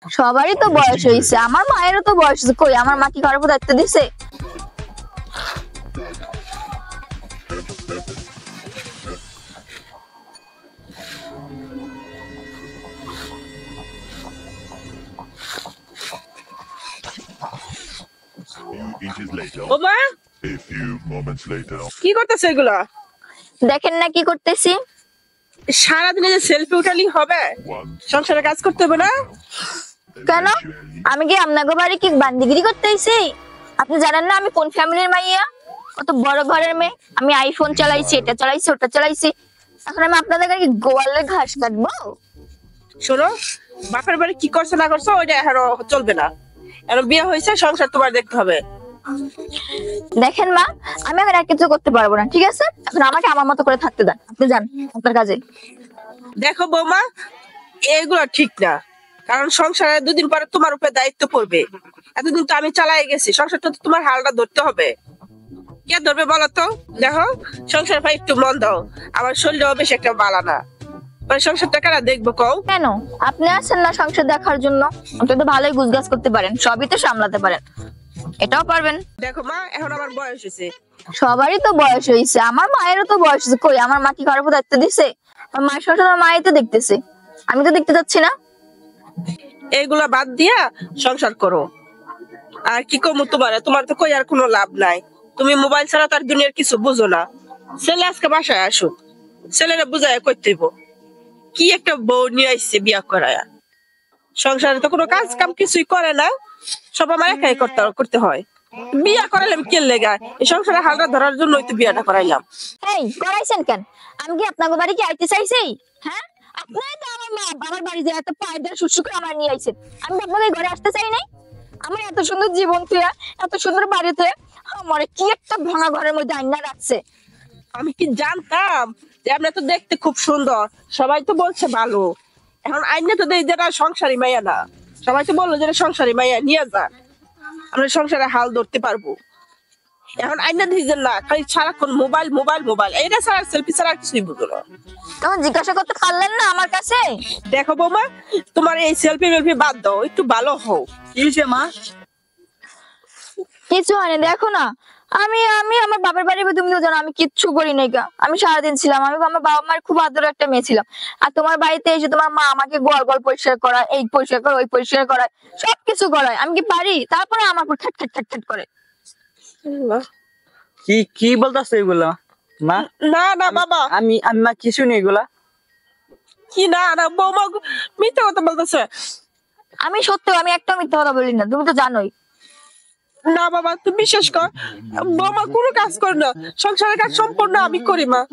সবারই তো বয়স হয়েছে, আমার মায়েরও তো বয়স হয়েছে। কই আমার মা কি ঘরের উপর দায়িত্ব দিছে? ওমা কি করতেছে এগুলা? দেখেন না কি করতেছি। সারাদিনে যে সেলফি উঠালি হবে? সংসারে কাজ করতে হবে না? কেন আমি কি আপনাকে বাড়ি কি বান্দিগিরি করতেছি? আপনি জানেন না আমি কোন ফ্যামিলির মাইয়া, কত বড় ঘরের মেয়ে। আমি আইফোন চালাইছি, এটা চালাইছি, ওটা চালাইছি। এখন আমি আপনাদের কি গোয়ালে ঘাস কাটবো? শোনো, বাপের বাড়ি কি করছে না করছে ওইটা এখনো চলবে না। এখন বিয়ে হয়েছে, সংসার তোমার দেখতে হবে। দেখেন মা, আমি এখন আর কিছু করতে পারবো না, ঠিক আছে? এখন আমাকে আমার মতো করে থাকতে দেন, আপনি যান আপনার কাজে। দেখো বৌমা, এগুলো ঠিক না। কারণ সংসারে দুদিন পরে তোমার উপরে দায়িত্ব পড়বে। এতদিন তো আমি চালাই গেছি, সংসারটা তো তোমার হালটা ধরতে হবে। কে ধরবে বলো তো? দেখো, সংসার ভাই একটু মন দাও। আমার শরীরটাও বেশ একটা বালা না, মানে সংসারটা কারা দেখবো কও? কেন আপনি আসেন না সংসার দেখার জন্য? আপনি তো ভালোই গুজগাছ করতে পারেন, সবই তো সামলাতে পারেন, এটাও পারবেন। দেখো মা, এখন আমার বয়স হয়েছে। সবারই তো বয়স হয়েছে, আমার মায়েরও তো বয়স হয়েছে। কই আমার মা কি ঘরের উপর দায়িত্ব দিছে? আমার মায়ের সংসার আমার মাই তো দেখতেছে, আমি তো দেখতে যাচ্ছি না। এইগুলা বাদ দিয়া সংসার করো। আর কি কমু তোমার, তোমার তো কই আর কোনো লাভ নাই। তুমি মোবাইল ছাড়া তার দুনিয়ার কিছু বুঝো না। ছেলে আজকে বাসায় আসুক, ছেলেরা বুঝায় করতে হইব। কি একটা বউ নিয়ে আসছে বিয়া করায়া, সংসারে তো কোনো কাজ কাম কিছুই করে না, সব আমার একাই করতে হয়। বিয়া করাইলাম কে লেগা? এই সংসারে হালটা ধরার জন্যই তো বিয়াটা করাইলাম। এই করাইছেন কেন? আমি কি আপনাকে বাড়ি কি আইতে চাইছি? হ্যাঁ, আপনাই তো আমার মা আমার বাড়ি যে এত পায়ের ধরে শুশু করে আমার নিয়ে আইছেন। আমি তো আপনাদের ঘরে আসতে চাই নাই। আমার এত সুন্দর জীবন তুয়া, এত সুন্দর বাড়িতে আমার কি একটা ভাঙা ঘরের মধ্যে আইনা রাখছে। আমি কি জানতাম যে আমরা তো দেখতে খুব সুন্দর, সবাই তো বলছে ভালো। এখন আইনে তো দেই যেটা সংসারী মাইয়া না, সবাই তো বললো যেটা সংসারী মাইয়া নিয়ে যান, আমরা সংসারে হাল ধরতে পারবো। এখন আইনা দিয়েছেন না, খালি সারাক্ষণ মোবাইল মোবাইল মোবাইল, এইটা ছাড়া সেলফি ছাড়া আর কিছুই বুঝো না। তখন জিজ্ঞাসা করতে পারলেন না আমার কাছে? দেখো বৌমা, তোমার এই সেলফি মেলফি বাদ দাও, একটু ভালো হও। কি হয়েছে মা? কিছু হয়নি, দেখো না। আমি আমি আমার বাবার বাড়ি, তুমি তো জানো আমি কিচ্ছু করি নাই গা। আমি সারাদিন ছিলাম, আমি আমার বাবা মার খুব আদরের একটা মেয়ে ছিলাম। আর তোমার বাড়িতে এসে তোমার মা আমাকে গোয়াল গোয়াল পরিষ্কার করা, এই পরিষ্কার করা, ওই পরিষ্কার করা, সবকিছু করায়। আমি কি পারি? তারপরে আমার উপর ঠাট ঠাট ঠাট ঠাট করে। কি কি বলতাছ এগুলা মা? না না বাবা, আমি আমি মা কিছু নেই এগুলা। কি না না বৌমা, মিথ্যা কথা বলতেছে। আমি সত্যি, আমি একটা মিথ্যা কথা বলি না, তুমি তো জানোই। না বাবা, তুমি বিশ্বাস কর, বৌমা কোনো কাজ করে না, সংসারের কাজ সম্পূর্ণ আমি করি মা।